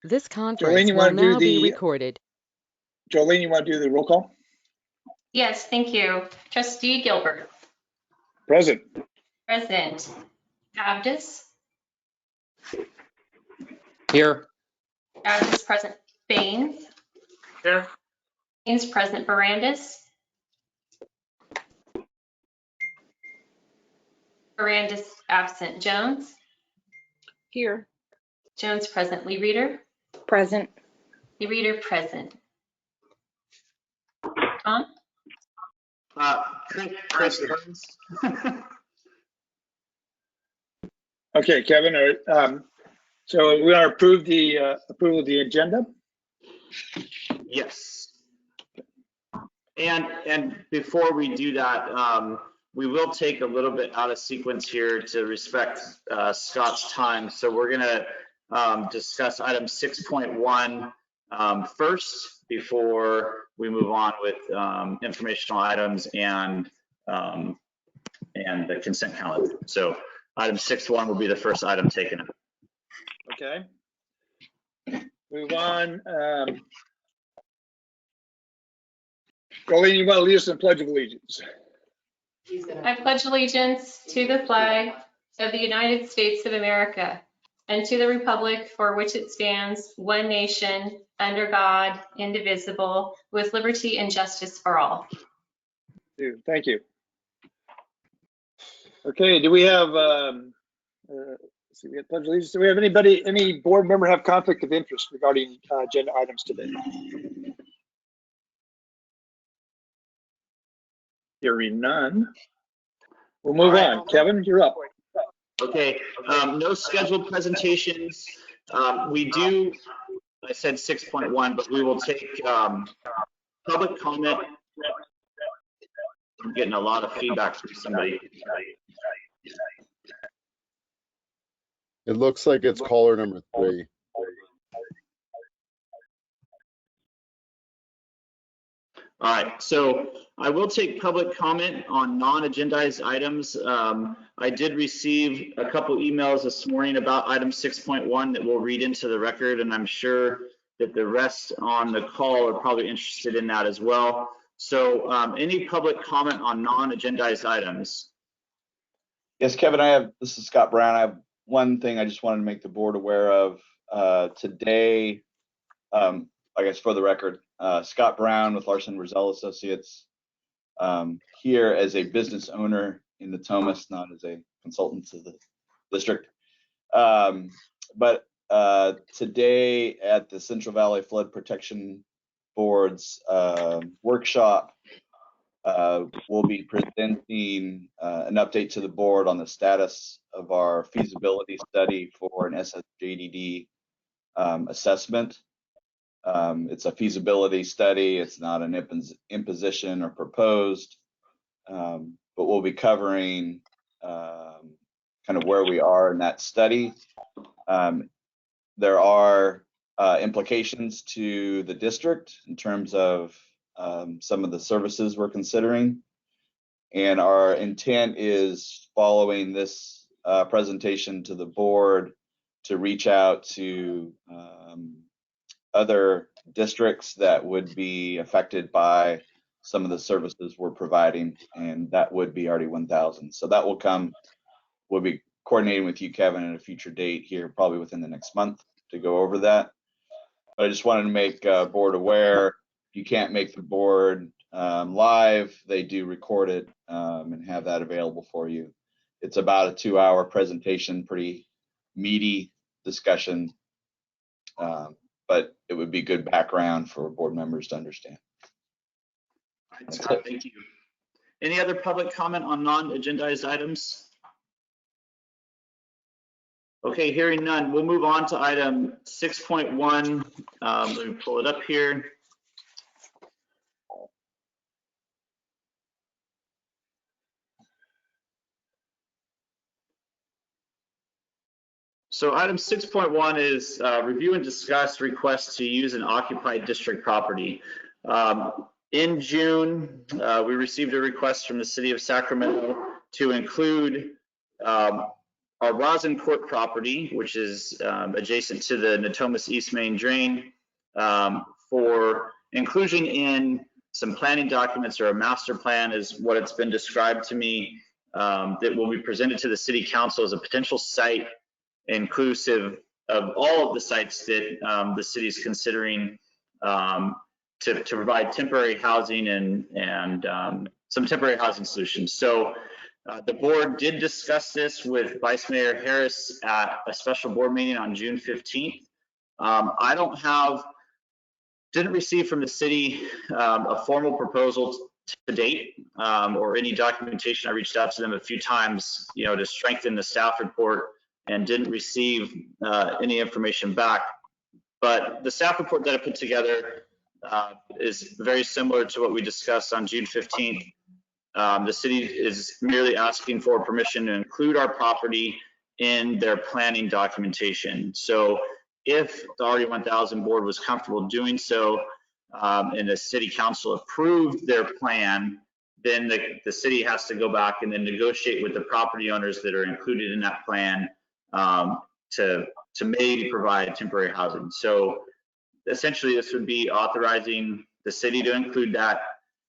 This Jolene, conference you will want to do now be the recorded. Jolene, you want to do the roll call? Yes, thank you. Trustee Gilbert. Present. Present. Abdus. Here. Abdus present. Baines. Here. Baines present. Barandis. Barandis absent. Jones. Here. Jones present. Lee Reader. Present. Lee Reader present. Tom. Chris Burns. Okay, Kevin. All right. So we are approve the approval of the agenda. Yes. And before we do that, we will take a little bit out of sequence here to respect Scott's time. So we're gonna discuss item 6.1 first before we move on with informational items and the consent calendar. So item 6.1 will be the first item taken up. Okay. Move on. Jolene, you want to lead us in Pledge of Allegiance? I pledge allegiance to the flag of the United States of America and to the republic for which it stands, one nation, under God, indivisible, with liberty and justice for all. Thank you. Okay, do we have, let's see, we have Pledge of Allegiance. Do we have any board member have conflict of interest regarding agenda items today? Hearing none. We'll move on. Kevin, you're up. Okay, no scheduled presentations. We do, I said 6.1, but we will take public comment. I'm getting a lot of feedback from somebody. It looks like it's caller number 3. All right, so I will take public comment on non-agendized items. I did receive a couple emails this morning about item 6.1 that we'll read into the record, and I'm sure that the rest on the call are probably interested in that as well. So any public comment on non-agendized items? Yes, Kevin, this is Scott Brown. I have one thing I just wanted to make the board aware of today. I guess for the record, Scott Brown with Larson Rizal Associates, here as a business owner in the Thomas, not as a consultant to the district. But today at the Central Valley Flood Protection Board's workshop, we'll be presenting an update to the board on the status of our feasibility study for an SSJDD assessment. It's a feasibility study. It's not an imposition or proposed, but we'll be covering kind of where we are in that study. There are implications to the district in terms of some of the services we're considering. And our intent is, following this presentation to the board, to reach out to other districts that would be affected by some of the services we're providing, and that would be RD 1000. So that will come. We'll be coordinating with you, Kevin, at a future date here, probably within the next month, to go over that. But I just wanted to make board aware. You can't make the board live. They do record it and have that available for you. It's about a 2-hour presentation, pretty meaty discussion. But it would be good background for board members to understand. All right, Scott, thank you. Any other public comment on non-agendized items? Okay, hearing none, we'll move on to item 6.1. Let me pull it up here. So item 6.1 is review and discuss requests to use an occupied district property. In June, we received a request from the city of Sacramento to include our Rosin Court property, which is adjacent to the Natomas East Main Drain, for inclusion in some planning documents, or a master plan is what it's been described to me, that will be presented to the city council as a potential site inclusive of all of the sites that the city is considering to provide temporary housing and some temporary housing solutions. So the board did discuss this with Vice Mayor Harris at a special board meeting on June 15th. Didn't receive from the city a formal proposal to date, or any documentation. I reached out to them a few times, to strengthen the staff report, and didn't receive any information back. But the staff report that I put together is very similar to what we discussed on June 15th. The city is merely asking for permission to include our property in their planning documentation. So if the RE1000 board was comfortable doing so, and the city council approved their plan, then the city has to go back and then negotiate with the property owners that are included in that plan to maybe provide temporary housing. So essentially, this would be authorizing the city to include that,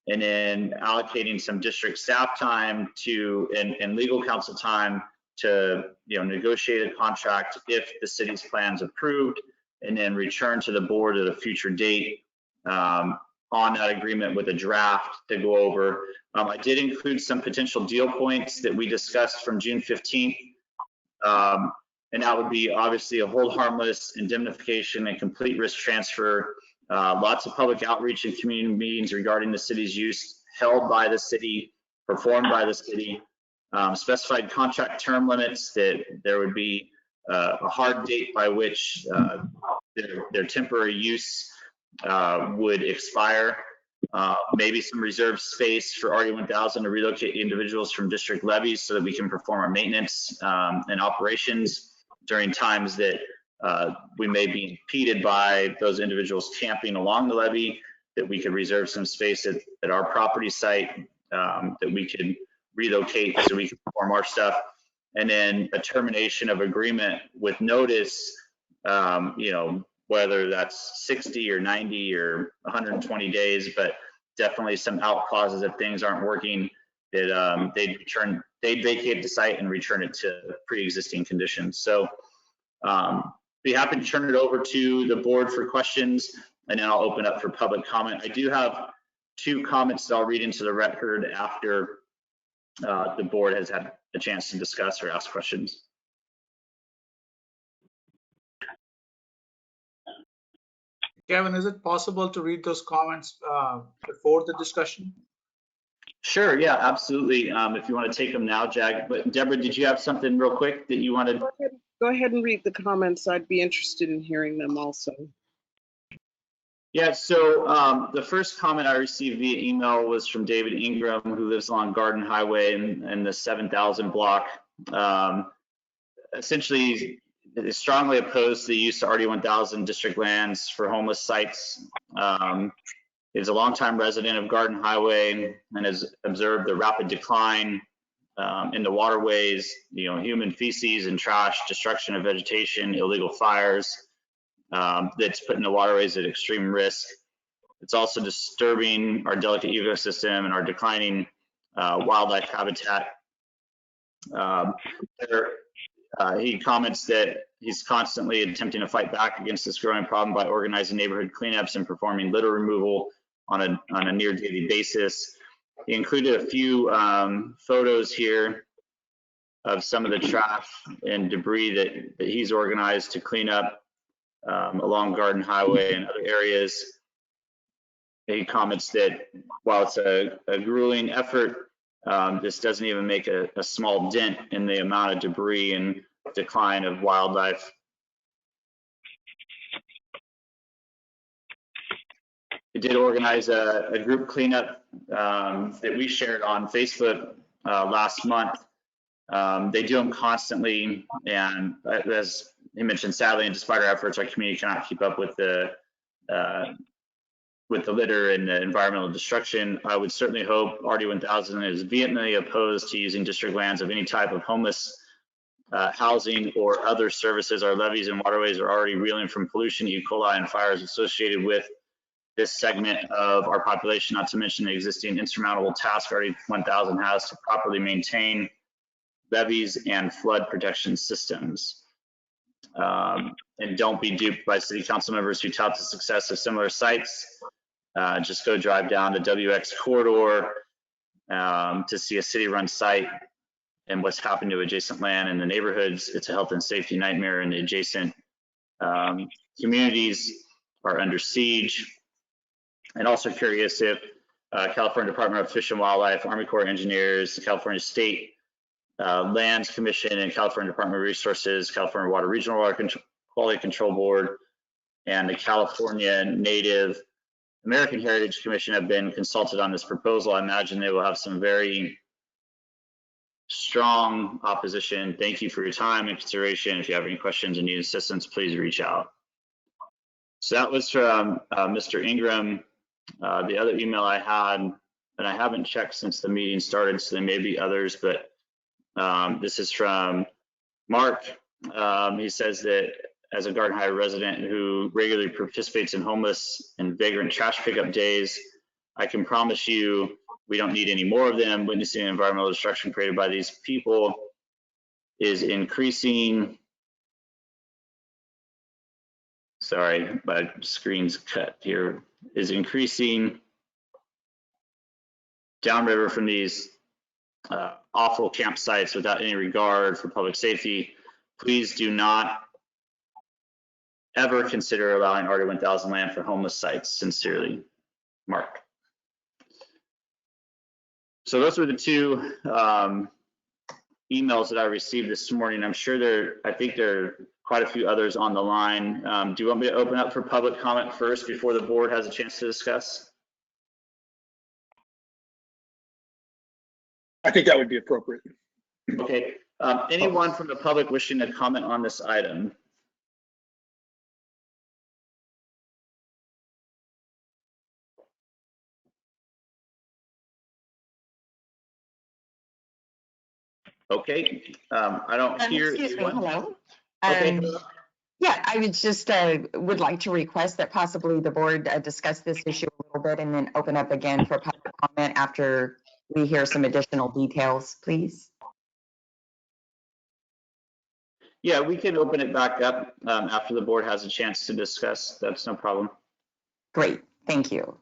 and then allocating some district staff time and legal counsel time to negotiate a contract if the city's plan's approved, and then return to the board at a future date on that agreement with a draft to go over. I did include some potential deal points that we discussed from June 15th. And that would be obviously a hold harmless, indemnification, and complete risk transfer. Lots of public outreach and community meetings regarding the city's use held by the city, performed by the city. Specified contract term limits, that there would be a hard date by which their temporary use would expire. Maybe some reserved space for RE1000 to relocate individuals from district levies so that we can perform our maintenance and operations during times that we may be impeded by those individuals camping along the levee, that we could reserve some space at our property site that we could relocate so we can perform our stuff. And then a termination of agreement with notice, whether that's 60 or 90 or 120 days, but definitely some out clauses if things aren't working, that they'd vacate the site and return it to pre-existing conditions. So be happy to turn it over to the board for questions, and then I'll open up for public comment. I do have 2 comments that I'll read into the record after the board has had a chance to discuss or ask questions. Kevin, is it possible to read those comments before the discussion? Sure, yeah, absolutely. If you want to take them now, Jag. But Deborah, did you have something real quick that you wanted? Go ahead and read the comments. I'd be interested in hearing them also. Yeah, so the first comment I received via email was from David Ingram, who lives along Garden Highway in the 7000 block. Essentially, is strongly opposed to the use of RD1000 district lands for homeless sites. Is a longtime resident of Garden Highway and has observed the rapid decline in the waterways, human feces and trash, destruction of vegetation, illegal fires, that's putting the waterways at extreme risk. It's also disturbing our delicate ecosystem and our declining wildlife habitat. He comments that he's constantly attempting to fight back against this growing problem by organizing neighborhood cleanups and performing litter removal on a near daily basis. He included a few photos here of some of the trash and debris that he's organized to clean up along Garden Highway and other areas. He comments that while it's a grueling effort, this doesn't even make a small dent in the amount of debris and decline of wildlife. We did organize a group cleanup that we shared on Facebook last month. They do them constantly, and as he mentioned, sadly, and despite our efforts, our community cannot keep up with the litter and the environmental destruction. I would certainly hope RD1000 is vehemently opposed to using district lands of any type of homeless housing, or other services. Our levees and waterways are already reeling from pollution, E. coli, and fires associated with this segment of our population, not to mention the existing insurmountable task RD 1000 has to properly maintain levees and flood protection systems. And don't be duped by city council members who tout the success of similar sites. Just go drive down the WX corridor to see a city-run site and what's happened to adjacent land in the neighborhoods. It's a health and safety nightmare, and the adjacent communities are under siege. And also curious if California Department of Fish and Wildlife, Army Corps of Engineers, California State Lands Commission, and California Department of Resources, California Water Regional Water Quality Control Board, and the California Native American Heritage Commission have been consulted on this proposal. I imagine they will have some very strong opposition. Thank you for your time and consideration. If you have any questions and need assistance, please reach out. So that was from Mr. Ingram. The other email I had, and I haven't checked since the meeting started, so there may be others, but this is from Mark. He says that as a Garden High resident who regularly participates in homeless and vagrant trash pickup days, I can promise you we don't need any more of them. Witnessing environmental destruction created by these people is increasing. Sorry, my screen's cut here. Is increasing downriver from these awful campsites without any regard for public safety. Please do not ever consider allowing RD 1000 land for homeless sites. Sincerely, Mark. So those were the two emails that I received this morning. I'm sure I think there are quite a few others on the line. Do you want me to open up for public comment first before the board has a chance to discuss? I think that would be appropriate. Okay. Anyone from the public wishing to comment on this item? Okay. I don't hear Excuse me, anyone. hello. Okay. Yeah, I would just would like to request that possibly the board discuss this issue a little bit and then open up again for public comment after we hear some additional details, please. Yeah, we can open it back up after the board has a chance to discuss. That's no problem. Great, thank you.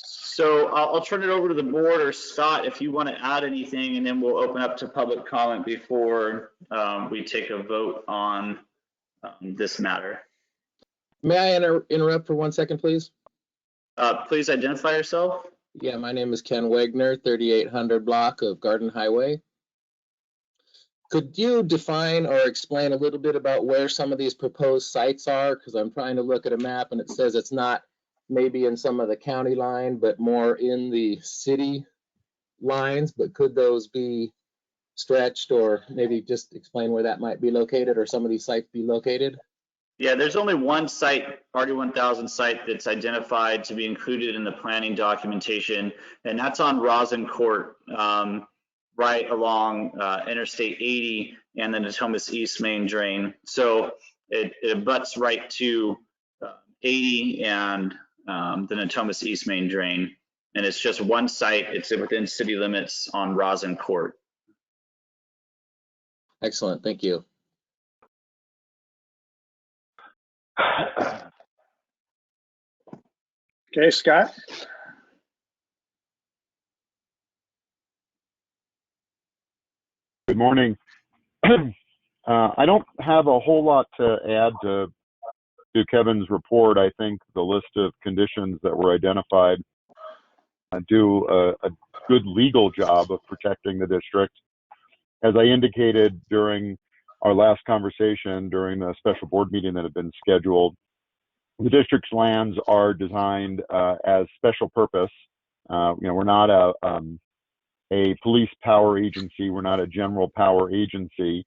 So I'll turn it over to the board, or Scott, if you want to add anything, and then we'll open up to public comment before we take a vote on this matter. May I interrupt for 1 second, please? Please identify yourself. Yeah, my name is Ken Wagner, 3800 block of Garden Highway. Could you define or explain a little bit about where some of these proposed sites are? Because I'm trying to look at a map and it says it's not maybe in some of the county line, but more in the city lines. But could those be stretched, or maybe just explain where that might be located, or some of these sites be located? Yeah, there's only one site, RD 1000 site, that's identified to be included in the planning documentation, and that's on Rosin Court, right along Interstate 80 and the Natomas East main drain. So it abuts right to 80 and the Natomas East main drain, and it's just one site. It's within city limits on Rosin Court. Excellent, thank you. Okay, Scott? Good morning. I don't have a whole lot to add to Kevin's report. I think the list of conditions that were identified do a good legal job of protecting the district. As I indicated during our last conversation, during the special board meeting that had been scheduled, the district's lands are designed as special purpose. We're not a police power agency. We're not a general power agency.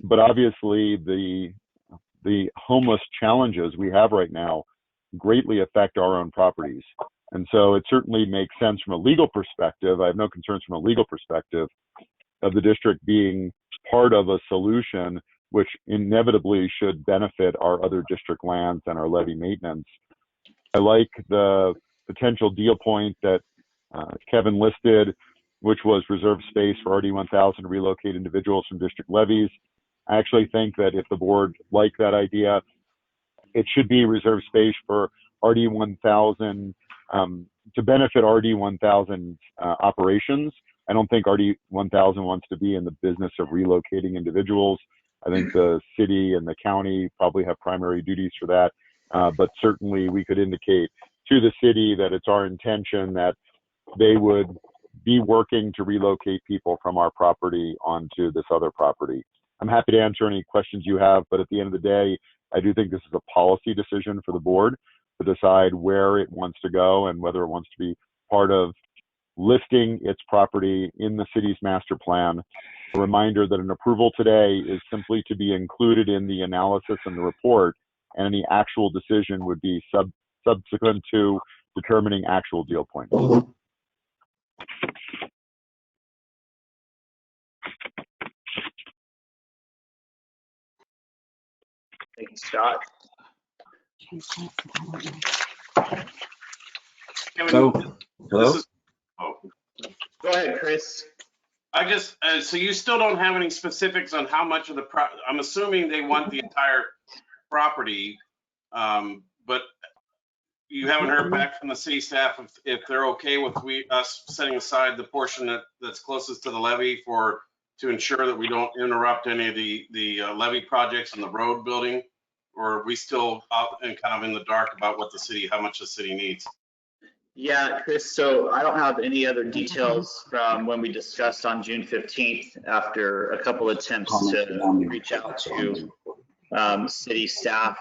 But obviously, the homeless challenges we have right now greatly affect our own properties. And so it certainly makes sense from a legal perspective. I have no concerns from a legal perspective of the district being part of a solution, which inevitably should benefit our other district lands and our levee maintenance. I like the potential deal point that Kevin listed, which was reserve space for RD 1000 to relocate individuals from district levies. I actually think that if the board liked that idea, it should be reserve space for RD 1000 to benefit RD 1000 operations. I don't think RD 1000 wants to be in the business of relocating individuals. I think the city and the county probably have primary duties for that. But certainly we could indicate to the city that it's our intention that they would be working to relocate people from our property onto this other property. I'm happy to answer any questions you have, but at the end of the day, I do think this is a policy decision for the board to decide where it wants to go and whether it wants to be part of listing its property in the city's master plan. A reminder that an approval today is simply to be included in the analysis and the report, and any actual decision would be subsequent to determining actual deal points. Thank you, Scott. Hello. This is, Go ahead, Chris. I just, so you still don't have any specifics on how much of the I'm assuming they want the entire property, but you haven't heard back from the city staff if they're okay with us setting aside the portion that's closest to the levee to ensure that we don't interrupt any of the levee projects and the road building, or are we still out and kind of in the dark about how much the city needs? Yeah, Chris, so I don't have any other details from when we discussed on June 15th after a couple attempts to reach out to city staff.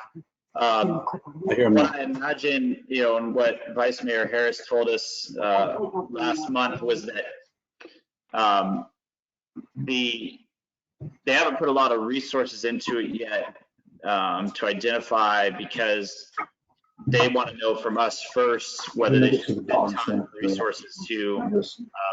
What I imagine, and what Vice Mayor Harris told us last month was that they haven't put a lot of resources into it yet to identify, because they want to know from us first whether they should spend time and resources to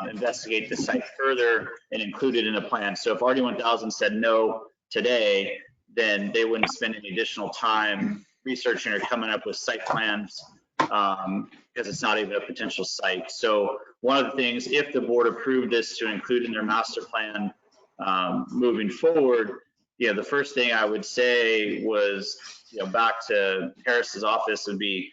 investigate the site further and include it in a plan. So if RD 1000 said no today, then they wouldn't spend any additional time researching or coming up with site plans because it's not even a potential site. So one of the things, if the board approved this to include in their master plan moving forward, the first thing I would say was, back to Harris's office would be,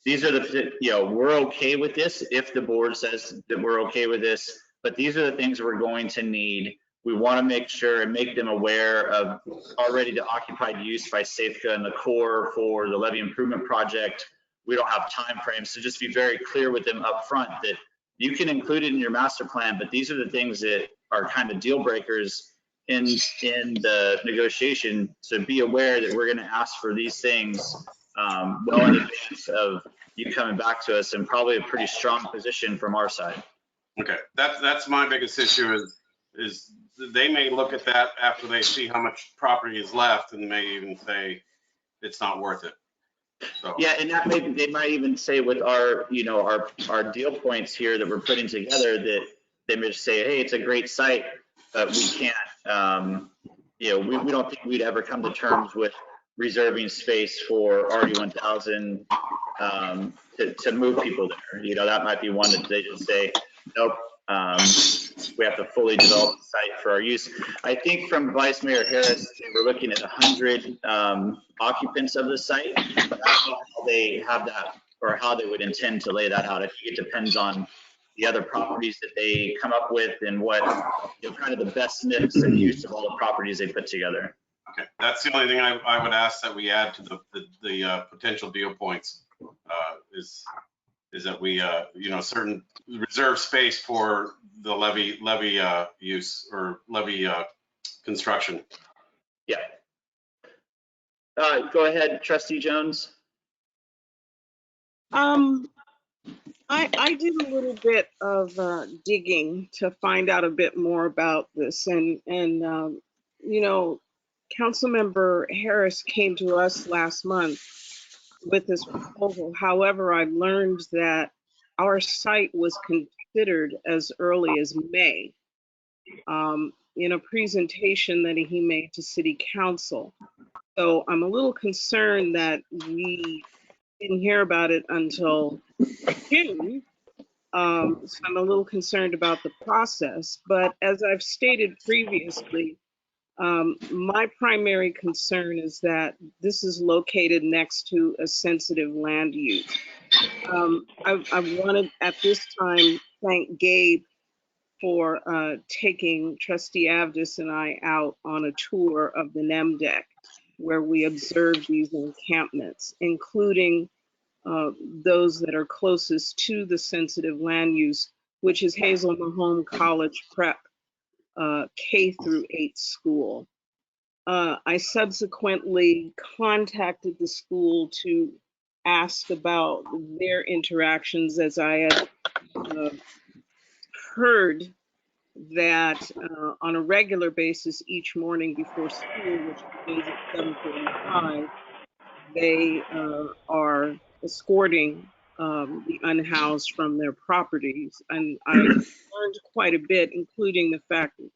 these are the, we're okay with this if the board says that we're okay with this, but these are the things we're going to need. We want to make sure and make them aware of already the occupied use by SAFCA and the Corps for the levee improvement project. We don't have time frames, so just be very clear with them up front that you can include it in your master plan, but these are the things that are kind of deal breakers in the negotiation. So be aware that we're going to ask for these things well in advance of you coming back to us, and probably a pretty strong position from our side. Okay, that's my biggest issue is they may look at that after they see how much property is left and may even say it's not worth it. So. Yeah, and that they might even say with our deal points here that we're putting together, that they may just say, hey, it's a great site, but we can't, we don't think we'd ever come to terms with reserving space for RD 1000 to move people there. That might be one that they just say, nope, we have to fully develop the site for our use. I think from Vice Mayor Harris, they were looking at 100 occupants of the site, but I don't know how they have that or how they would intend to lay that out. I think it depends on the other properties that they come up with and what kind of the best mix and use of all the properties they put together. Okay, that's the only thing I would ask that we add to the potential deal points is that we certain reserve space for the levee use or levee construction. Yeah. Go ahead, Trustee Jones. I did a little bit of digging to find out a bit more about this, and Councilmember Harris came to us last month with this proposal. However, I learned that our site was considered as early as May. in a presentation that he made to City Council. So I'm a little concerned that we didn't hear about it until June. So I'm a little concerned about the process. But as I've stated previously, my primary concern is that this is located next to a sensitive land use. I wanted at this time thank Gabe for taking Trustee Avdis and I out on a tour of the NEM deck where we observed these encampments, including those that are closest to the sensitive land use, which is Hazel Mahone College Prep K through 8 school. I subsequently contacted the school to ask about their interactions, as I had heard that on a regular basis each morning before school, which begins at 7:45, they are escorting the unhoused from their properties. And I learned quite a bit, including the fact that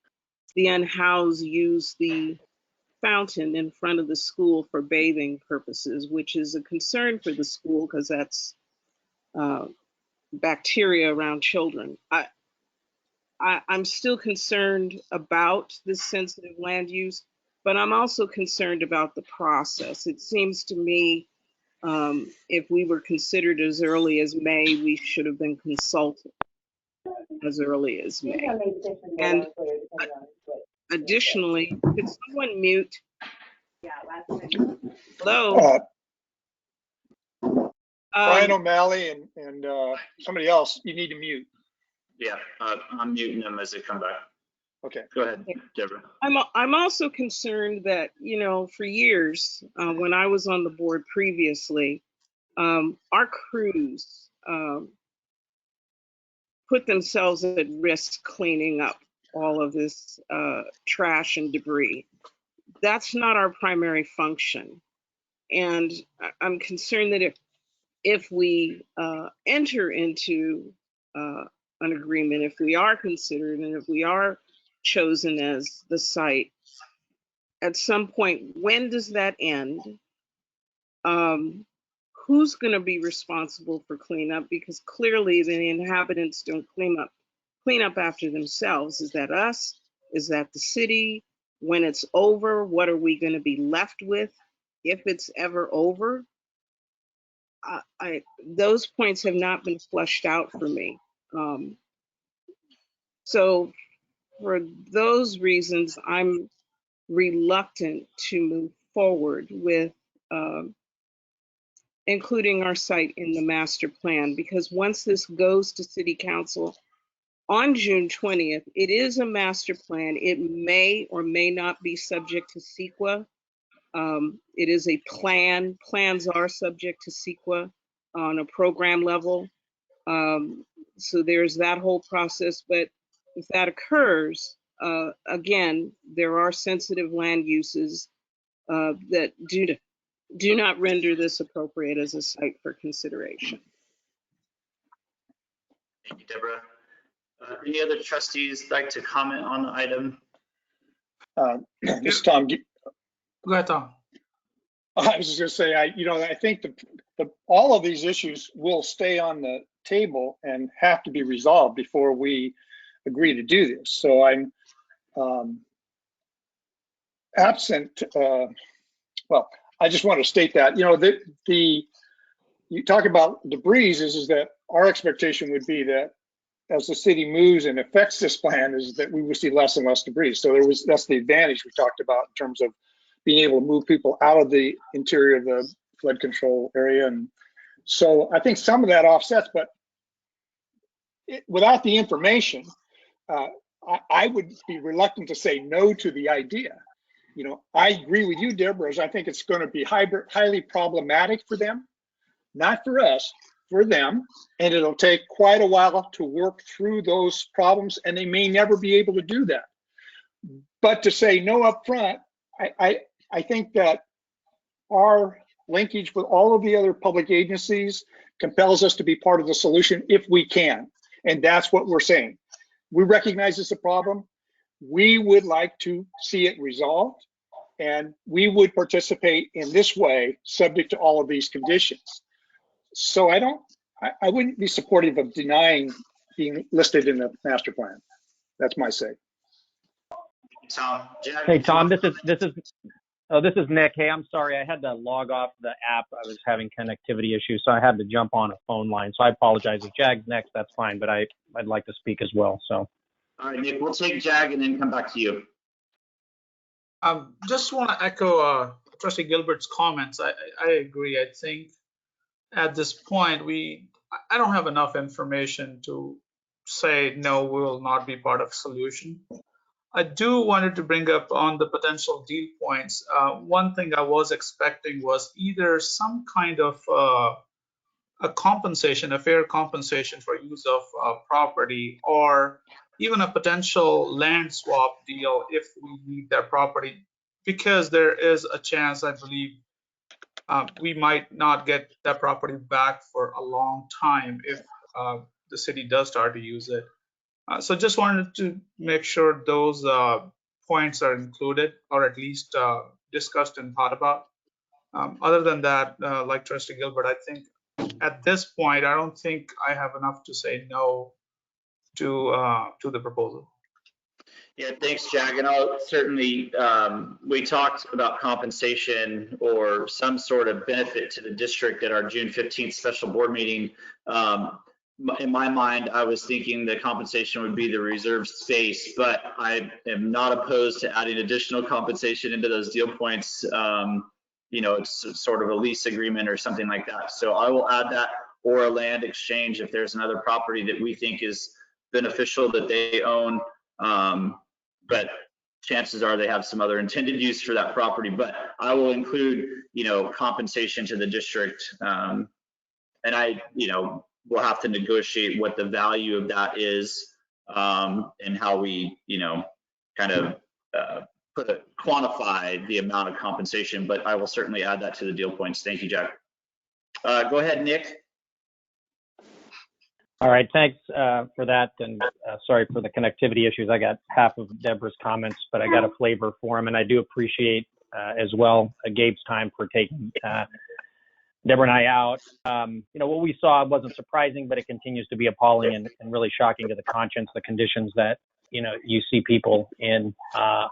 the unhoused use the fountain in front of the school for bathing purposes, which is a concern for the school because that's bacteria around children. I'm still concerned about this sensitive land use, but I'm also concerned about the process. It seems to me if we were considered as early as May, we should have been consulted as early as May. And additionally, could someone mute? Hello? Brian O'Malley and somebody else, you need to mute. Yeah, I'm muting them as they come back. Okay. Go ahead, Deborah. I'm also concerned that, you know, for years, when I was on the board previously, our crews put themselves at risk cleaning up all of this trash and debris. That's not our primary function. And I'm concerned that if we enter into an agreement, if we are considered and if we are chosen as the site, at some point, when does that end? Who's going to be responsible for cleanup? Because clearly the inhabitants don't clean up after themselves. Is that us? Is that the city? When it's over, what are we going to be left with if it's ever over? Those points have not been fleshed out for me. So for those reasons, I'm reluctant to move forward with including our site in the master plan, because once this goes to City Council on June 20th, it is a master plan. It may or may not be subject to CEQA. It is a plan. Plans are subject to CEQA on a program level. So there's that whole process. But if that occurs, again, there are sensitive land uses that do not render this appropriate as a site for consideration. Thank you, Deborah. Any other trustees like to comment on the item? This is Tom. Go ahead, Tom. I was just going to say, I think all of these issues will stay on the table and have to be resolved before we agree to do this. So I'm absent. Well, I just want to state that, you talk about debris is that our expectation would be that as the city moves and affects this plan is that we will see less and less debris. So that's the advantage we talked about in terms of being able to move people out of the interior of the flood control area. And so I think some of that offsets, but without the information, I would be reluctant to say no to the idea. I agree with you, Deborah, I think it's going to be highly problematic for them, not for us, for them. And it'll take quite a while to work through those problems, and they may never be able to do that. But to say no up front, I think that our linkage with all of the other public agencies compels us to be part of the solution if we can. And that's what we're saying. We recognize it's a problem. We would like to see it resolved, and we would participate in this way, subject to all of these conditions. So I wouldn't be supportive of denying being listed in the master plan. That's my say. Tom, Jack, Hey, Tom, this is Nick. Hey, I'm sorry. I had to log off the app. I was having connectivity issues, so I had to jump on a phone line. So I apologize. If Jag's next, that's fine, but I'd like to speak as well. So. all right, Nick, we'll take Jag and then come back to you. Just want to echo Trustee Gilbert's comments. I agree. I think at this point, I don't have enough information to say, no, we will not be part of a solution. I do wanted to bring up on the potential deal points. One thing I was expecting was either some kind of a compensation, a fair compensation for use of property, or even a potential land swap deal if we need that property, because there is a chance, I believe, we might not get that property back for a long time if the city does start to use it. So just wanted to make sure those points are included, or at least discussed and thought about. Other than that, like Trustee Gilbert, I think at this point, I don't think I have enough to say no to the proposal. Yeah, thanks, Jag. And I'll certainly, we talked about compensation or some sort of benefit to the district at our June 15th special board meeting. In my mind, I was thinking the compensation would be the reserved space, but I am not opposed to adding additional compensation into those deal points. It's sort of a lease agreement or something like that. So I will add that, or a land exchange if there's another property that we think is beneficial that they own. But chances are they have some other intended use for that property. But I will include, compensation to the district. And we'll have to negotiate what the value of that is, and how we, kind of quantify the amount of compensation. But I will certainly add that to the deal points. Thank you, Jack. Go ahead, Nick. All right, thanks for that, and sorry for the connectivity issues. I got half of Deborah's comments, but I got a flavor for them, and I do appreciate as well Gabe's time for taking Deborah and I out. What we saw wasn't surprising, but it continues to be appalling and really shocking to the conscience, the conditions that, you see people in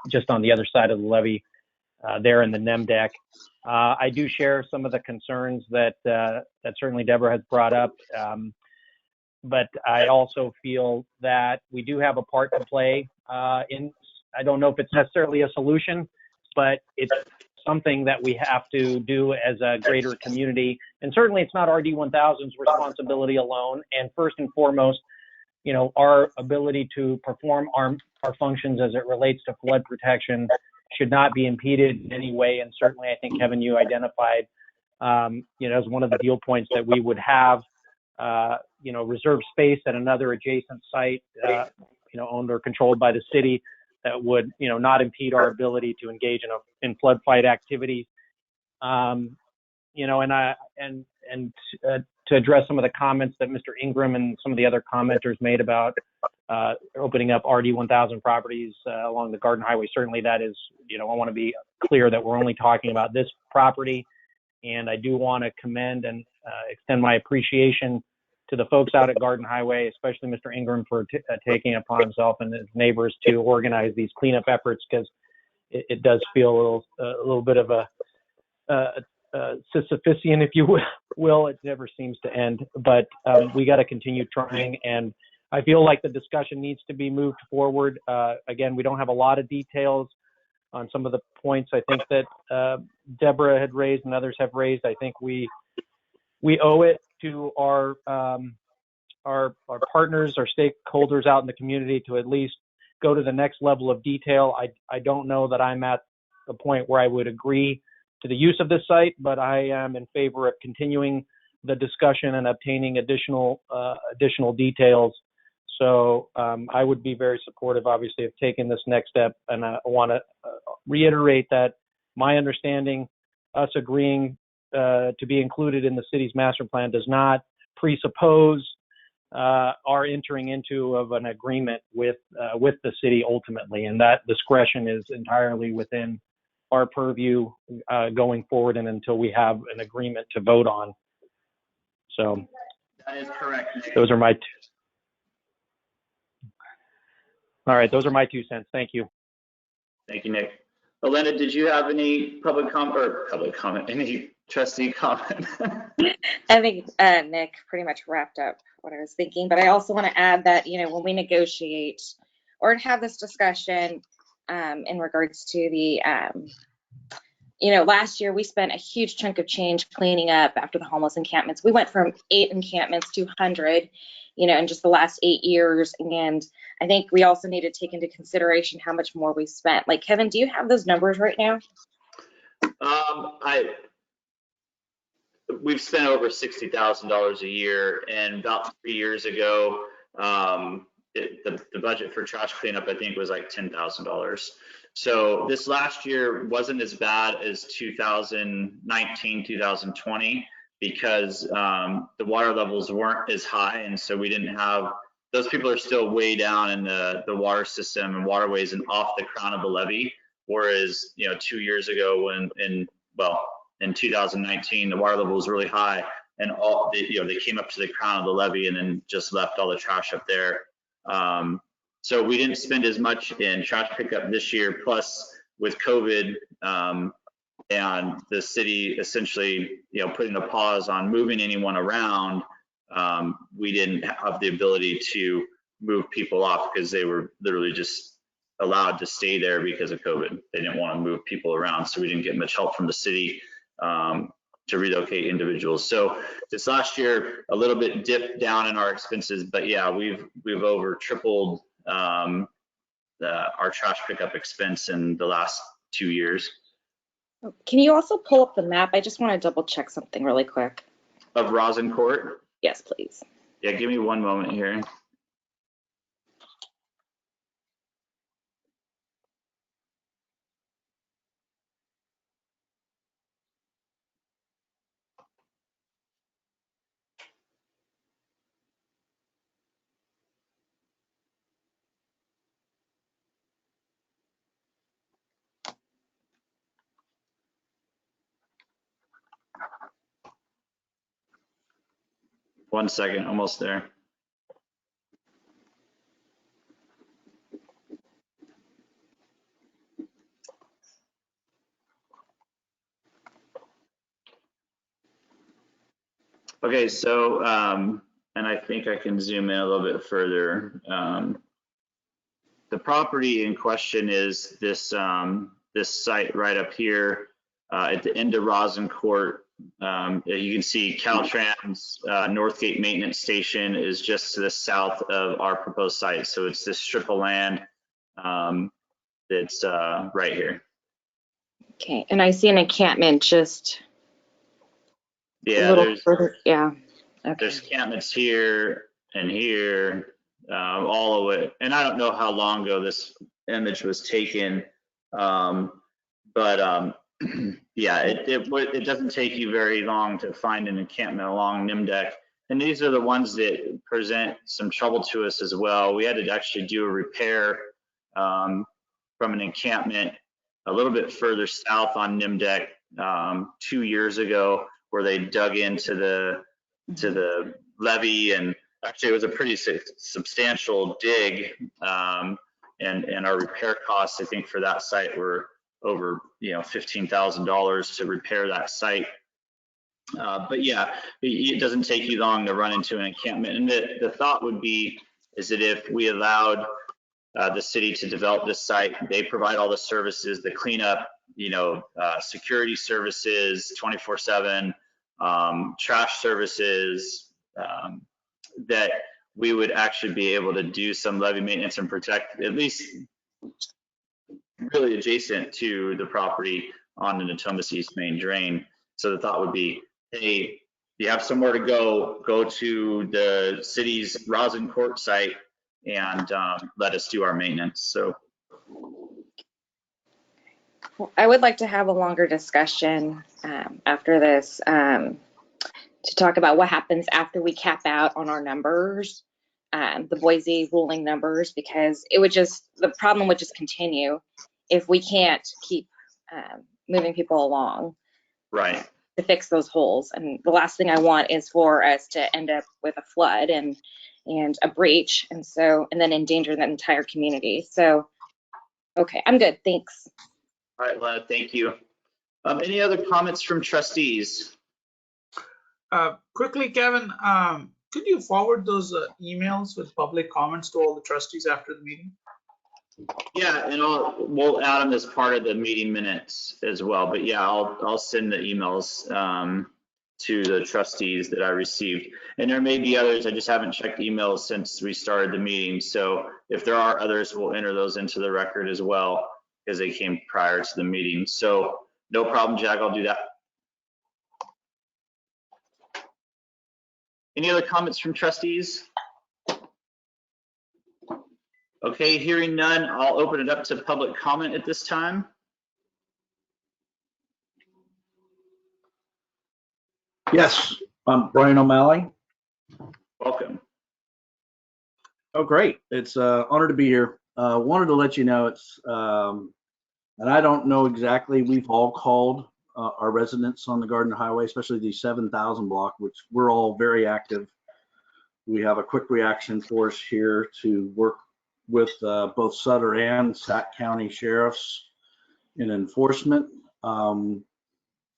just on the other side of the levee there in the NEM deck. I do share some of the concerns that certainly Deborah has brought up. But I also feel that we do have a part to play in, I don't know if it's necessarily a solution, but it's something that we have to do as a greater community. And certainly it's not RD 1000's responsibility alone. And first and foremost, our ability to perform our functions as it relates to flood protection should not be impeded in any way. And certainly I think, Kevin, you identified, as one of the deal points that we would have, reserve space at another adjacent site, owned or controlled by the city, that would, not impede our ability to engage in flood fight activities. To address some of the comments that Mr. Ingram and some of the other commenters made about opening up RD 1000 properties along the Garden Highway, certainly that is, I want to be clear that we're only talking about this property. And I do want to commend and extend my appreciation to the folks out at Garden Highway, especially Mr. Ingram, for taking upon himself and his neighbors to organize these cleanup efforts, because it does feel a little bit of a Sisyphusian, if you will. It never seems to end, but we got to continue trying. And I feel like the discussion needs to be moved forward. Again, we don't have a lot of details on some of the points I think that Deborah had raised and others have raised. I think we owe it to our partners, our stakeholders out in the community to at least go to the next level of detail. I don't know that I'm at the point where I would agree to the use of this site, but I am in favor of continuing the discussion and obtaining additional details. So I would be very supportive, obviously, of taking this next step. And I want to reiterate that my understanding, us agreeing to be included in the city's master plan, does not presuppose are entering into of an agreement with the city ultimately, and that discretion is entirely within our purview going forward and until we have an agreement to vote on. So That is correct, Nick. those are my all right, those are my 2 cents. Thank you. Thank you, Nick. Elena, did you have any public comment, any trustee comment? I think Nick pretty much wrapped up what I was thinking, but I also want to add that, when we negotiate or have this discussion in regards to the, last year we spent a huge chunk of change cleaning up after the homeless encampments. We went from 8 encampments to 100, in just the last 8 years. And I think we also need to take into consideration how much more we spent. Like, Kevin, do you have those numbers right now? We've spent over $60,000 a year, and about 3 years ago, the budget for trash cleanup, I think, was like $10,000. So this last year wasn't as bad as 2019, 2020, because the water levels weren't as high, and so we didn't have, those people are still way down in the water system and waterways and off the crown of the levee, whereas 2 years ago in 2019 the water level was really high, and they came up to the crown of the levee and then just left all the trash up there. So we didn't spend as much in trash pickup this year, plus with COVID and the city essentially putting a pause on moving anyone around, we didn't have the ability to move people off because they were literally just allowed to stay there because of COVID. They didn't want to move people around, so we didn't get much help from the city to relocate individuals. So this last year, a little bit dipped down in our expenses, but yeah, we've over tripled our trash pickup expense in the last 2 years. Can you also pull up the map? I just want to double check something really quick. Of Rosin Court? Yes, please. Yeah, give me one moment here. One second, almost there. Okay, so, and I think I can zoom in a little bit further. The property in question is this site right up here at the end of Rosin Court. You can see Caltrans Northgate Maintenance Station is just to the south of our proposed site. So it's this strip of land that's right here. Okay, and I see an encampment just Yeah, a little further. Yeah. Okay. There's encampments here and here, all of it. And I don't know how long ago this image was taken, but yeah, it doesn't take you very long to find an encampment along Nimdeck. And these are the ones that present some trouble to us as well. We had to actually do a repair from an encampment a little bit further south on Nimdeck 2 years ago, where they dug into the levee, and actually it was a pretty substantial dig, and our repair costs, I think, for that site were over $15,000 to repair that site. But yeah, it doesn't take you long to run into an encampment, and the thought would be is that if we allowed the city to develop this site, they provide all the services, the cleanup, security services, 24/7, trash services, that we would actually be able to do some levee maintenance and protect at least really adjacent to the property on the Natomas East main drain. So the thought would be, hey, you have somewhere to go to the city's Rosin Court site and let us do our maintenance. So I would like to have a longer discussion after this. to talk about what happens after we cap out on our numbers, the Boise ruling numbers, because the problem would just continue if we can't keep moving people along. Right. To fix those holes. And the last thing I want is for us to end up with a flood and a breach, and then endanger the entire community. So, okay, I'm good. Thanks. All right, Lana, thank you. Any other comments from trustees? Quickly, Kevin, could you forward those emails with public comments to all the trustees after the meeting? Yeah, and we'll add them as part of the meeting minutes as well. But yeah, I'll send the emails to the trustees that I received. And there may be others. I just haven't checked emails since we started the meeting. So if there are others, we'll enter those into the record as well, because they came prior to the meeting. So no problem, Jack. I'll do that. Any other comments from trustees? Okay, hearing none, I'll open it up to public comment at this time. Yes, I'm Brian O'Malley. Welcome. Oh, great. It's an honor to be here. Wanted to let you know and I don't know exactly, we've all called our residents on the Garden Highway, especially the 7,000 block, which we're all very active. We have a quick reaction force here to work with both Sutter and Sac County sheriffs in enforcement.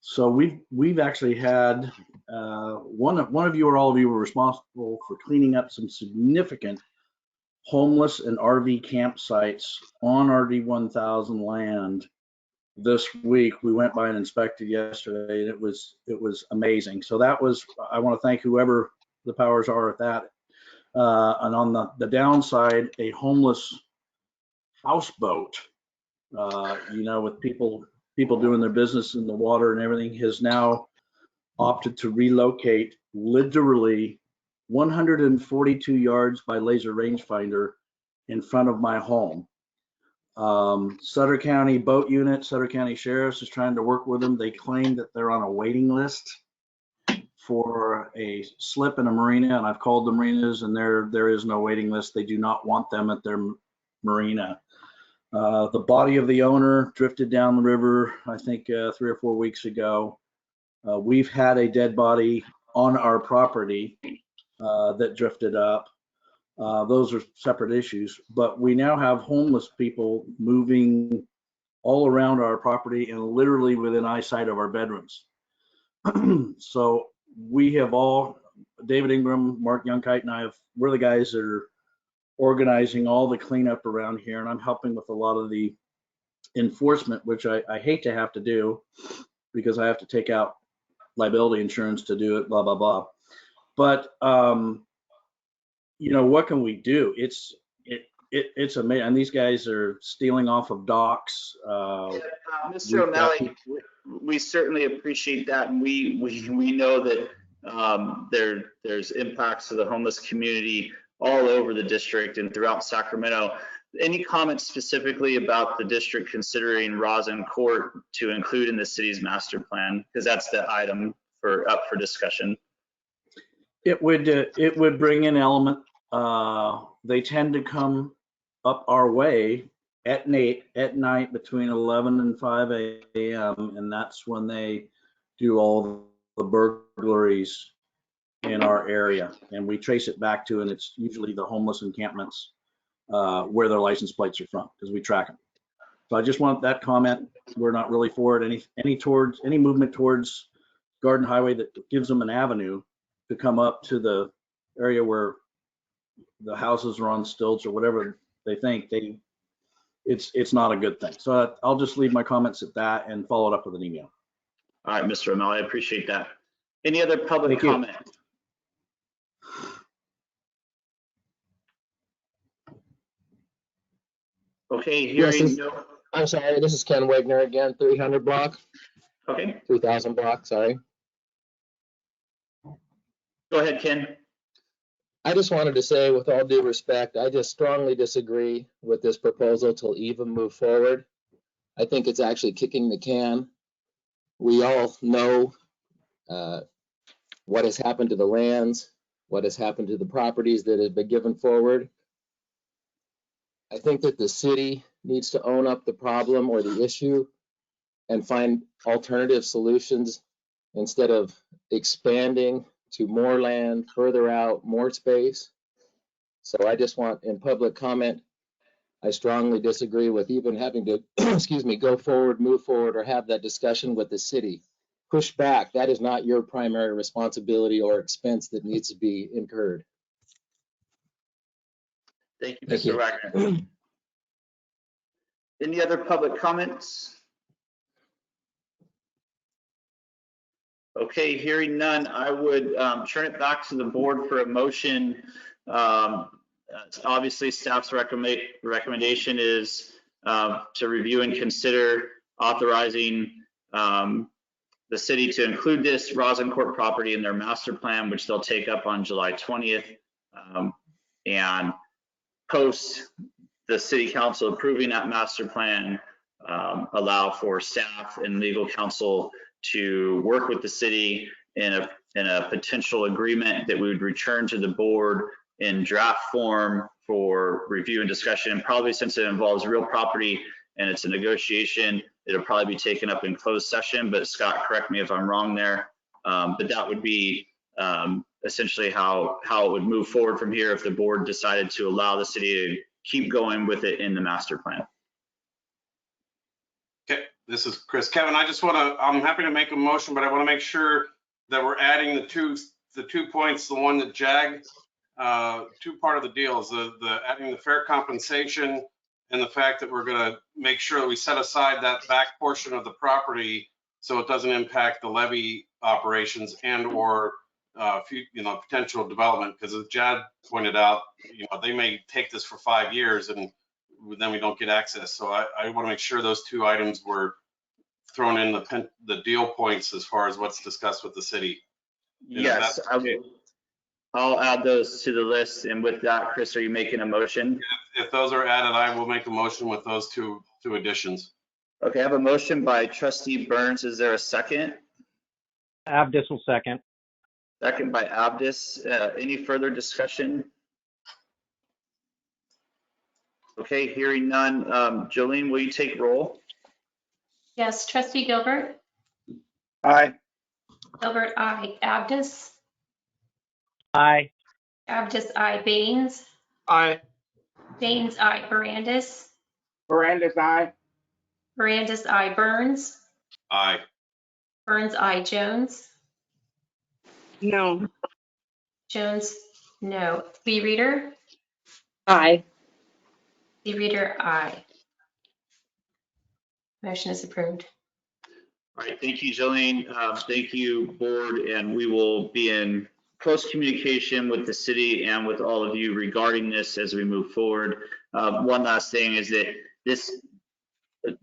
So we've actually had one of you or all of you were responsible for cleaning up some significant homeless and RV campsites on RD 1000 land this week. We went by and inspected yesterday, and it was amazing. So that was, I want to thank whoever the powers are at that. And on the downside, a homeless houseboat, with people doing their business in the water and everything, has now opted to relocate literally 142 yards by laser rangefinder in front of my home. Sutter County Boat Unit, Sutter County Sheriff's is trying to work with them. They claim that they're on a waiting list for a slip in a marina, and I've called the marinas, and there is no waiting list. They do not want them at their marina. The body of the owner drifted down the river, I think 3 or 4 weeks ago. We've had a dead body on our property that drifted up. Those are separate issues, but we now have homeless people moving all around our property and literally within eyesight of our bedrooms. So we have all, David Ingram, Mark Youngkite, and we're the guys that are organizing all the cleanup around here, and I'm helping with a lot of the enforcement, which I hate to have to do because I have to take out liability insurance to do it, blah, blah, blah. But, what can we do? It's amazing. And these guys are stealing off of docks. Mr. O'Malley, we certainly appreciate that. And we know that there's impacts to the homeless community all over the district and throughout Sacramento. Any comments specifically about the district considering Rosin Court to include in the city's master plan? Because that's the item up for discussion. It would bring an element. They tend to come up our way at night between 11 and 5 a.m. and that's when they do all the burglaries in our area, and we trace it back to, and it's usually the homeless encampments where their license plates are from, because we track them. So I just want that comment. We're not really for it. Any movement towards Garden Highway that gives them an avenue to come up to the area where the houses are on stilts or whatever they think, it's not a good thing. So I'll just leave my comments at that and follow it up with an email. All right, Mr. O'Malley, I appreciate that. Any other public comment? Okay, hearing no. I'm sorry, this is Ken Wagner again, 300 block. Okay. 3000 block, sorry. Go ahead, Ken. I just wanted to say, with all due respect, I just strongly disagree with this proposal to even move forward. I think it's actually kicking the can. We all know what has happened to the lands, what has happened to the properties that have been given forward. I think that the city needs to own up the problem or the issue and find alternative solutions instead of expanding to more land, further out, more space. So I just want, in public comment, I strongly disagree with even having to, excuse me, go forward, move forward, or have that discussion with the city. Push back. That is not your primary responsibility or expense that needs to be incurred. Thank you, Thank Mr. you. Wagner. Any other public comments? Okay, hearing none, I would turn it back to the board for a motion. Obviously, staff's recommendation is to review and consider authorizing the city to include this Rosencourt property in their master plan, which they'll take up on July 20th, and post the city council approving that master plan, allow for staff and legal counsel to work with the city in a potential agreement that we would return to the board in draft form for review and discussion. And probably, since it involves real property and it's a negotiation, it'll probably be taken up in closed session. But Scott, correct me if I'm wrong there. But that would be essentially how it would move forward from here if the board decided to allow the city to keep going with it in the master plan. Okay, this is Chris. Kevin, I'm happy to make a motion, but I want to make sure that we're adding the two points, the one that JAG, two part of the deal is the adding the fair compensation and the fact that we're going to make sure that we set aside that back portion of the property so it doesn't impact the levy operations and or potential development, because as Jad pointed out, they may take this for 5 years and then we don't get access. So I want to make sure those two items were thrown in the deal points as far as what's discussed with the city. Yes, I'll add those to the list. And with that, Chris, are you making a motion? If those are added, I will make a motion with those two additions. Okay, I have a motion by Trustee Burns. Is there a second? Abdus will second. Second by Abdus. Any further discussion? Okay, hearing none. Jolene, will you take roll? Yes, Trustee Gilbert. Aye. Gilbert, aye. Abdus. Aye. Abdus, aye. Baines. Aye. Baines, aye. Barandis. Barandis, aye. Barandis, aye. Burns. Aye. Burns, aye. Jones. No. Jones, no. Lee Reader. Aye. Lee Reader, aye. Motion is approved. All right, thank you, Jolene. Thank you, board, and we will be in close communication with the city and with all of you regarding this as we move forward. One last thing is that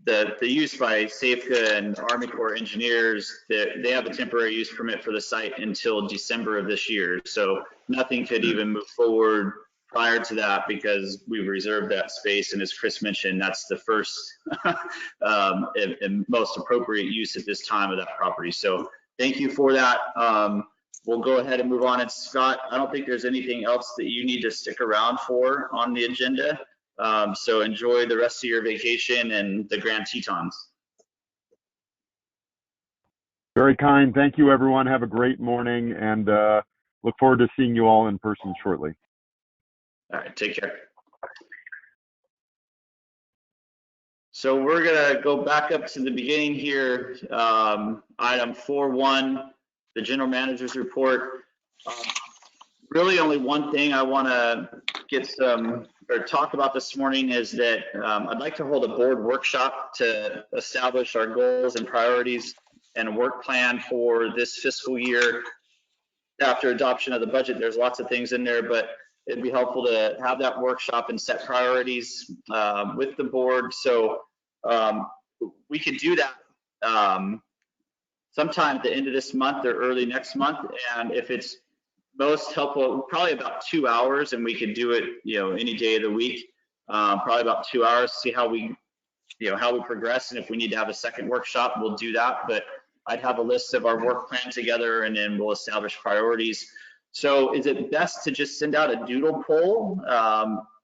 the use by SAFCA and Army Corps engineers, that they have a temporary use permit for the site until December of this year. So nothing could even move forward prior to that because we've reserved that space. And as Chris mentioned, that's the first and most appropriate use at this time of that property. So thank you for that. We'll go ahead and move on. And Scott, I don't think there's anything else that you need to stick around for on the agenda. So enjoy the rest of your vacation and the Grand Tetons. Very kind. Thank you, everyone. Have a great morning, and look forward to seeing you all in person shortly. All right, take care. So we're gonna go back up to the beginning here. Item 4.1, the general manager's report. Really only one thing I wanna get some or talk about this morning is that I'd like to hold a board workshop to establish our goals and priorities and a work plan for this fiscal year. After adoption of the budget, there's lots of things in there, but it'd be helpful to have that workshop and set priorities with the board. So we could do that sometime at the end of this month or early next month. And if it's most helpful, probably about 2 hours, and we could do it, any day of the week, probably about 2 hours, see how we, how we progress. And if we need to have a second workshop, we'll do that. But I'd have a list of our work plan together, and then we'll establish priorities. So is it best to just send out a doodle poll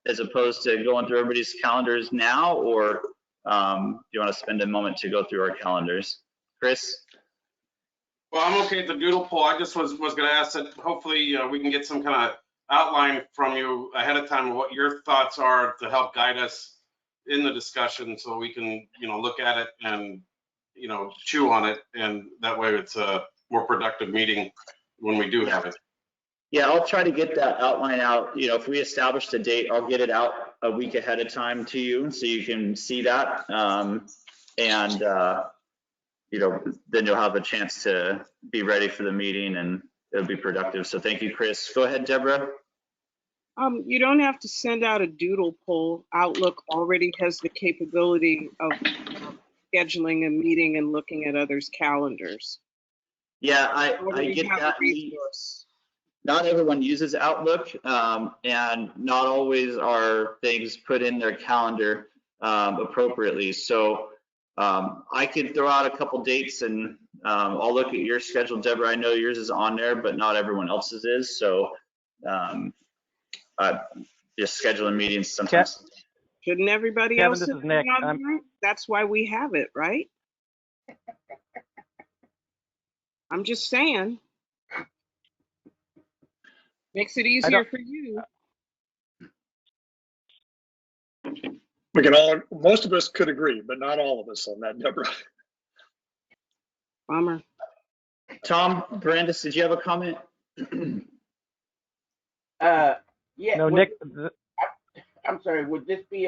as opposed to going through everybody's calendars now, or do you want to spend a moment to go through our calendars? Chris? Well, I'm okay with the doodle poll. I just was going to ask that hopefully we can get some kind of outline from you ahead of time of what your thoughts are to help guide us in the discussion, so we can, look at it and, chew on it, and that way it's a more productive meeting when we do have it. Yeah, I'll try to get that outline out. If we establish the date, I'll get it out a week ahead of time to you so you can see that. Then you'll have a chance to be ready for the meeting and it'll be productive. So thank you, Chris. Go ahead, Deborah. You don't have to send out a doodle poll. Outlook already has the capability of scheduling a meeting and looking at others' calendars. Yeah, I get that. Not everyone uses Outlook, and not always are things put in their calendar appropriately. So I could throw out a couple dates, and I'll look at your schedule, Deborah. I know yours is on there, but not everyone else's is. So just scheduling meetings sometimes. Shouldn't everybody Kevin, else this have is been Nick. on there? That's why we have it, right? I'm just saying. Makes it easier for you. We can most of us could agree, but not all of us on that, Deborah. Bummer. Tom, Brandis, did you have a comment? Yeah. No, Nick. I'm sorry. Would this be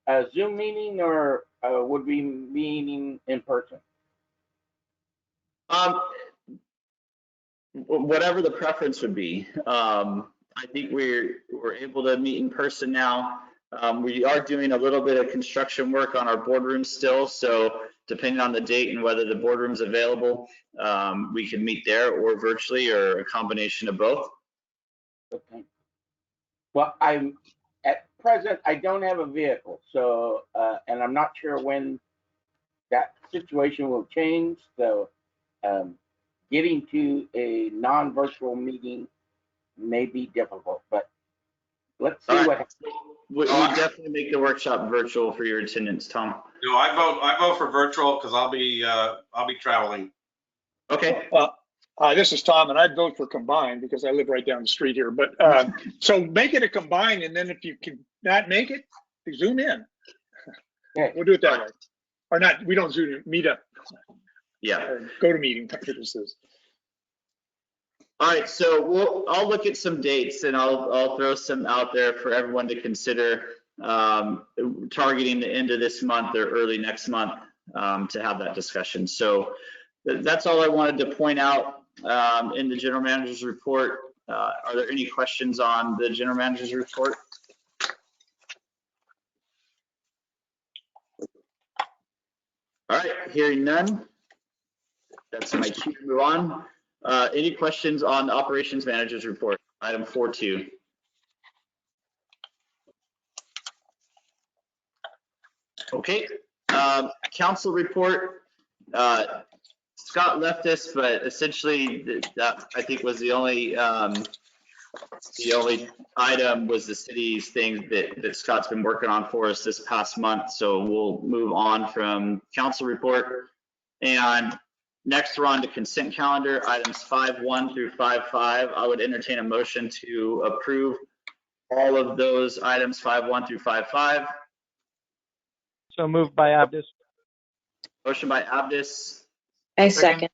a Zoom meeting, or would we be meeting in person? Whatever the preference would be. I think we're able to meet in person now. We are doing a little bit of construction work on our boardroom still, so depending on the date and whether the boardroom's available, we can meet there or virtually or a combination of both. Okay. Well, at present, I don't have a vehicle, so and I'm not sure when that situation will change. So getting to a non-virtual meeting may be difficult, but let's see what happens. We definitely make the workshop virtual for your attendance, Tom. No, I vote for virtual because I'll be traveling. Okay. This is Tom, and I'd vote for combined because I live right down the street here. But so make it a combined, and then if you can not make it, Zoom in. Okay. We'll do it that way. Or not, we don't Zoom, meet up. Yeah. Or go to meeting purposes. All right, so I'll look at some dates and I'll throw some out there for everyone to consider, targeting the end of this month or early next month to have that discussion. So that's all I wanted to point out in the general manager's report. Are there any questions on the general manager's report? All right, hearing none. That's my cue to move on. Any questions on the operations manager's report, item 4.2? Okay, council report. Scott left us, but essentially that I think was the only item was the city's thing that Scott's been working on for us this past month. So we'll move on from council report. And next we're on to consent calendar, items 5.1 through 5.5. I would entertain a motion to approve all of those items 5.1 through 5.5. So moved by Abdus. Motion by Abdus. I second.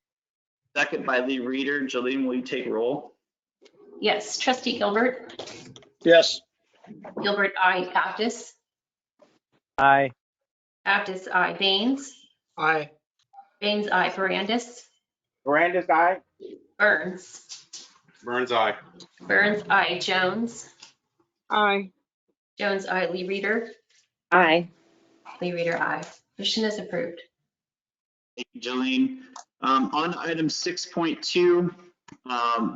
Second by Lee Reeder. Jolene, will you take roll? Yes, Trustee Gilbert. Yes. Gilbert, I. Abdus. Aye. Abdus, I. Baines. Aye. Baines, I. Barandis. Brandis, aye. Burns. Burns, aye. Burns, I. Jones. Aye. Jones, I. Lee Reeder. Aye. Lee Reeder, I. Motion is approved. Thank you, Jolene. On item 6.2,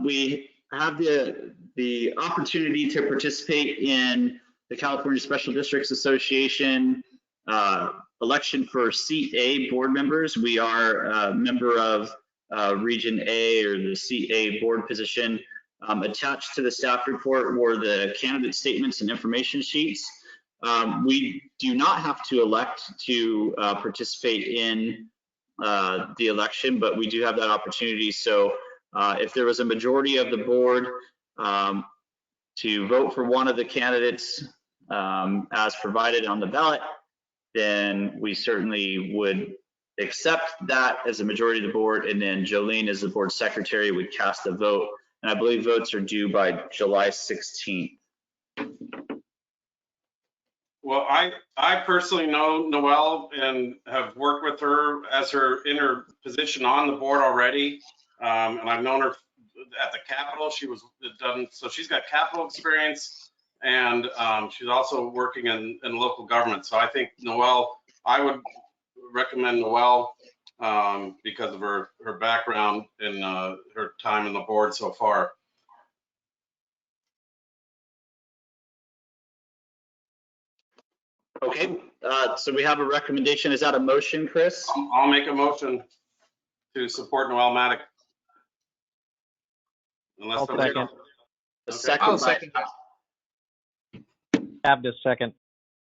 we have the opportunity to participate in the California Special Districts Association election for seat A board members. We are a member of Region A, or the seat A board position. Attached to the staff report were the candidate statements and information sheets. We do not have to elect to participate in the election, but we do have that opportunity. So if there was a majority of the board to vote for one of the candidates as provided on the ballot, then we certainly would accept that as a majority of the board, and then Jolene, as the board secretary, would cast the vote. And I believe votes are due by July 16th. Well, I personally know Noelle and have worked with her in her position on the board already. And I've known her at the Capitol. She was done, so she's got Capitol experience, and she's also working in local government. So I think Noelle, I would recommend Noelle because of her background and her time in the board so far. Okay, so we have a recommendation. Is that a motion, Chris? I'll make a motion to support Noelle Maddock. Unless I'll second. A second. I'll second that. Abdus second.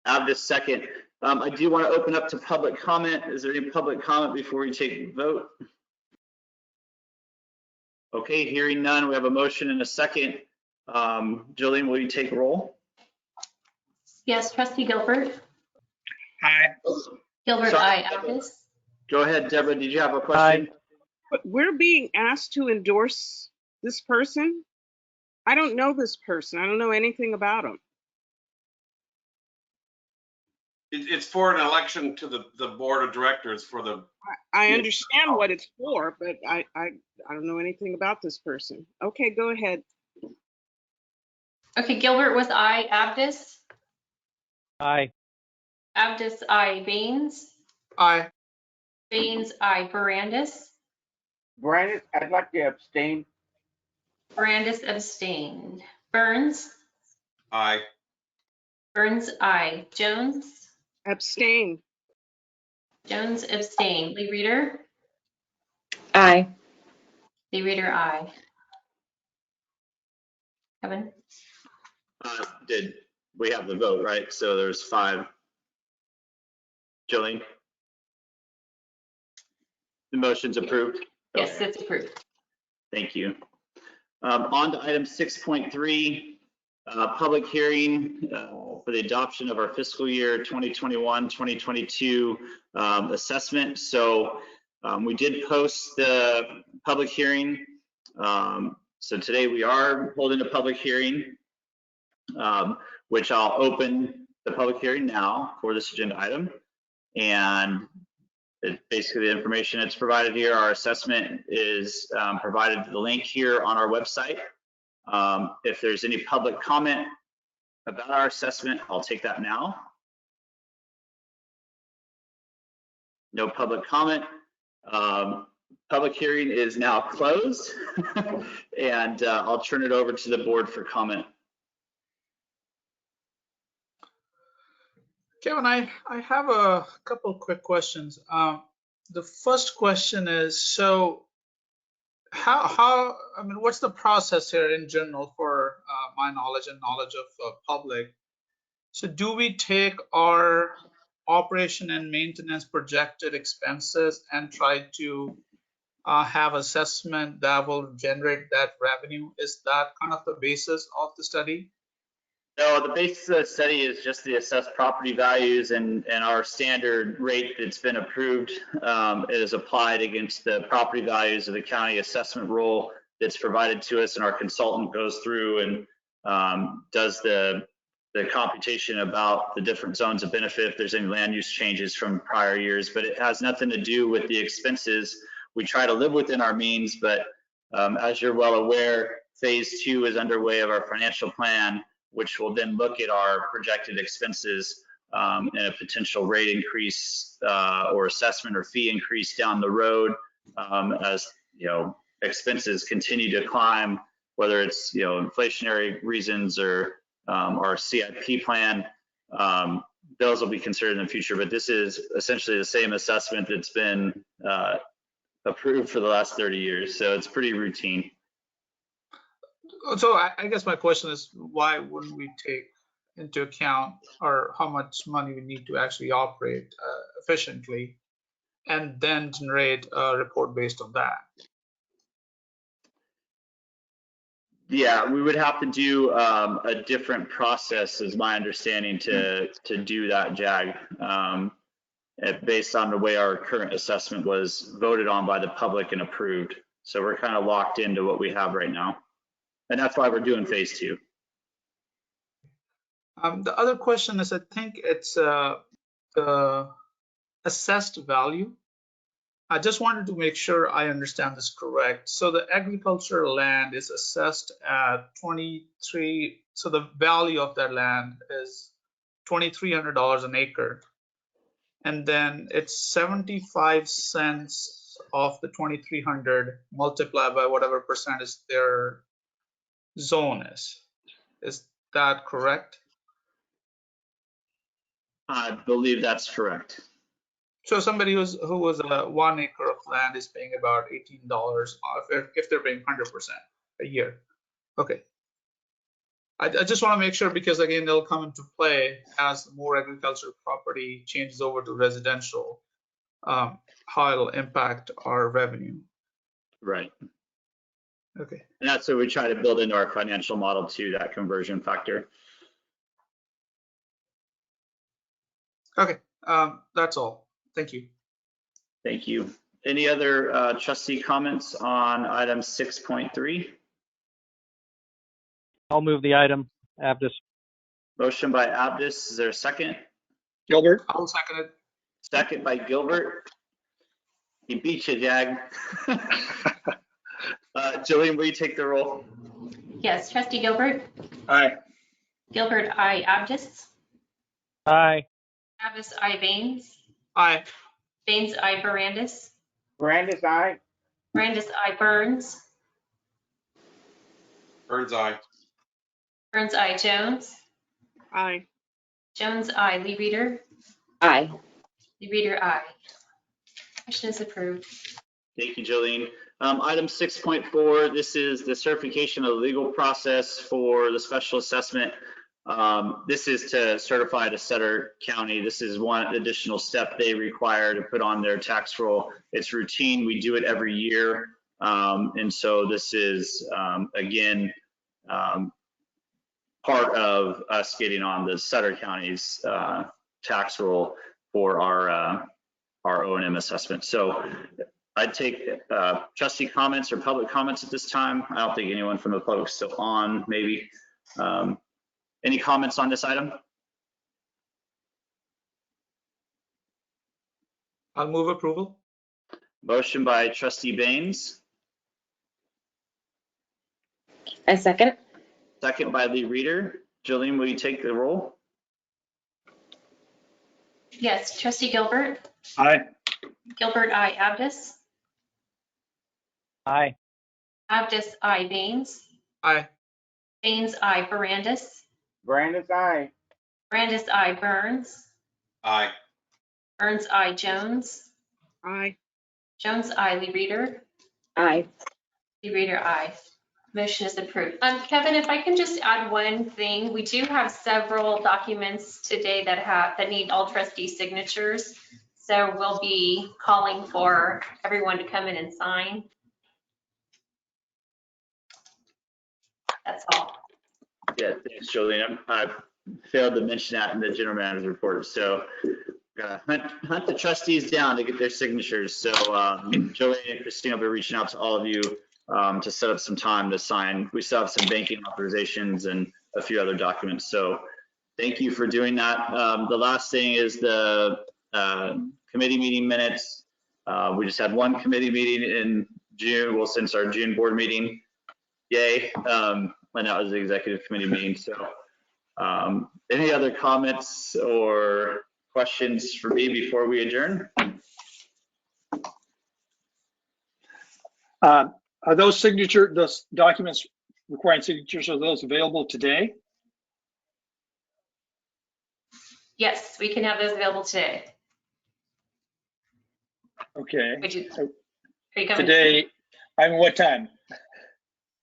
Abdus second. I do want to open up to public comment. Is there any public comment before we take the vote? Okay, hearing none, we have a motion and a second. Jolene, will you take roll? Yes, Trustee Gilbert. Aye. Gilbert, Sorry. aye. Abdus? Go ahead, Deborah. Did you have a question? But we're being asked to endorse this person? I don't know this person. I don't know anything about him. It's for an election to the board of directors for the. I understand what it's for, but I don't know anything about this person. Okay, go ahead. Okay, Gilbert was aye. Abdus? Aye. Abdus, aye. Baines? Aye. Baines, aye. Barandis? Brandon, I'd like to abstain. Barandis abstained. Burns? Aye. Burns, aye. Jones? Abstain. Jones abstained. Lee Reader? Aye. Lee Reader, aye. Kevin? Did we have the vote, right? So there's 5. Jolene? The motion's approved? Yes, it's approved. Thank you. On to item 6.3, public hearing for the adoption of our fiscal year 2021-2022 assessment. So we did post the public hearing. So today we are holding a public hearing, which I'll open the public hearing now for this agenda item. And basically the information that's provided here, our assessment is provided the link here on our website. If there's any public comment about our assessment, I'll take that now. No public comment. Public hearing is now closed and I'll turn it over to the board for comment. Kevin, I have a couple quick questions. The first question is, so I mean, what's the process here in general for my knowledge and knowledge of public? So do we take our operation and maintenance projected expenses and try to have assessment that will generate that revenue? Is that kind of the basis of the study? No, the basis of the study is just the assessed property values, and our standard rate that's been approved is applied against the property values of the county assessment roll that's provided to us, and our consultant goes through and does the computation about the different zones of benefit if there's any land use changes from prior years, but it has nothing to do with the expenses. We try to live within our means, but as you're well aware, phase 2 is underway of our financial plan, which will then look at our projected expenses and a potential rate increase or assessment or fee increase down the road as expenses continue to climb, whether it's inflationary reasons or our CIP plan. those will be considered in the future, but this is essentially the same assessment that's been approved for the last 30 years. So it's pretty routine. So I guess my question is, why wouldn't we take into account or how much money we need to actually operate efficiently, and then generate a report based on that? Yeah, we would have to do a different process, is my understanding, to do that, Jag, based on the way our current assessment was voted on by the public and approved. So we're kind of locked into what we have right now, and that's why we're doing phase 2. The other question is, I think it's the assessed value. I just wanted to make sure I understand this correct. So the agricultural land is assessed at 23. So the value of that land is $2,300 an acre. And then it's 75 cents of the 2,300 multiplied by whatever percentage their zone is. Is that correct? I believe that's correct. So somebody who was 1 acre of land is paying about $18 if they're paying 100% a year. Okay. I just want to make sure, because again, they'll come into play as more agricultural property changes over to residential, how it'll impact our revenue. Right. Okay. And that's what we try to build into our financial model too, that conversion factor. Okay. That's all. Thank you. Thank you. Any other trustee comments on item 6.3? I'll move the item. Abdus. Motion by Abdus. Is there a second? Gilbert? I'll second it. Second by Gilbert. He beat you, Jag. Jillian, will you take the roll? Yes, Trustee Gilbert. Aye. Gilbert, I. Abdus. Aye. Abdus, I. Baines. Aye. Baines, I. Barandis. Brandis, aye. Barandis, I. Burns. Bird's eye. Burns, I. Jones. Aye. Jones, I. Lee Reader. Aye. Lee Reader, I. Motion is approved. Thank you, Jillian. Item 6.4, this is the certification of the legal process for the special assessment. This is to certify to Sutter County. This is one additional step they require to put on their tax roll. It's routine. We do it every year. And so this is, again, part of us getting on the Sutter County's tax roll for our O&M assessment. So I'd take trustee comments or public comments at this time. I don't think anyone from the public is still on, maybe. Any comments on this item? I'll move approval. Motion by trustee Baines, I second. second by Lee Reader. Jillian, will you take the roll? Yes, Trustee Gilbert. Aye. Gilbert, I. Abdus. Aye. Abdus, I. Baines. Aye. Baines, I. Barandis. Brandis, aye. Barandis, I. Burns. Aye. Burns, I. Jones. Aye. Jones, I. Lee Reader. Aye. Lee Reader, aye. Motion is approved. Kevin, if I can just add one thing, we do have several documents today that need all trustee signatures. So we'll be calling for everyone to come in and sign. That's all. Yeah, thanks, Jillian. I failed to mention that in the general manager's report. So hunt the trustees down to get their signatures. So Jillian and Christine will be reaching out to all of you to set up some time to sign. We still have some banking authorizations and a few other documents. So thank you for doing that. The last thing is the committee meeting minutes. We just had one committee meeting in June, well, since our June board meeting. Yay. And that was the executive committee meeting. So any other comments or questions for me before we adjourn? Are those documents requiring signatures, are those available today? Yes, we can have those available today. Okay. Would you, So are you coming? today, I mean, what time?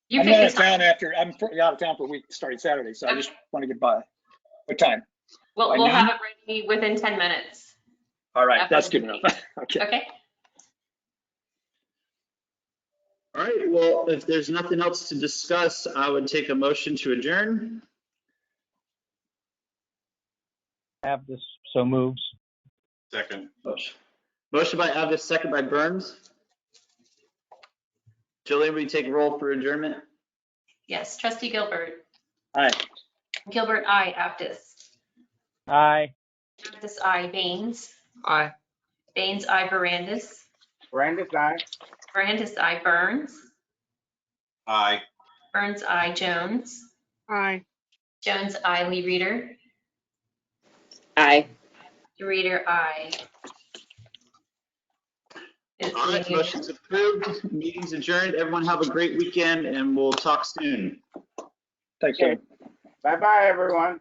You I'm pick out the of town time. out of town for a week starting Saturday, so I Okay. just want to get by. What time? We'll By have noon? it ready within 10 minutes. All right, after that's the good enough. meeting. Okay. Okay. All right, well, if there's nothing else to discuss, I would take a motion to adjourn. Have this so moves. Second. Motion by Avis, second by Burns. Jillian, will you take a roll for adjournment? Yes, trustee Gilbert. Aye. Gilbert, I. Aptis. Aye. Aptis, I. Baines. Aye. Baines, I. Barandis. Brandis, aye. Barandis, I. Burns. Aye. Burns, I. Jones. Aye. Jones, I. Lee Reader. Aye. Reader, I. All right, motion's approved, meeting's adjourned. Everyone have a great weekend and we'll talk soon. Thanks, Okay. Kevin. Bye-bye, everyone.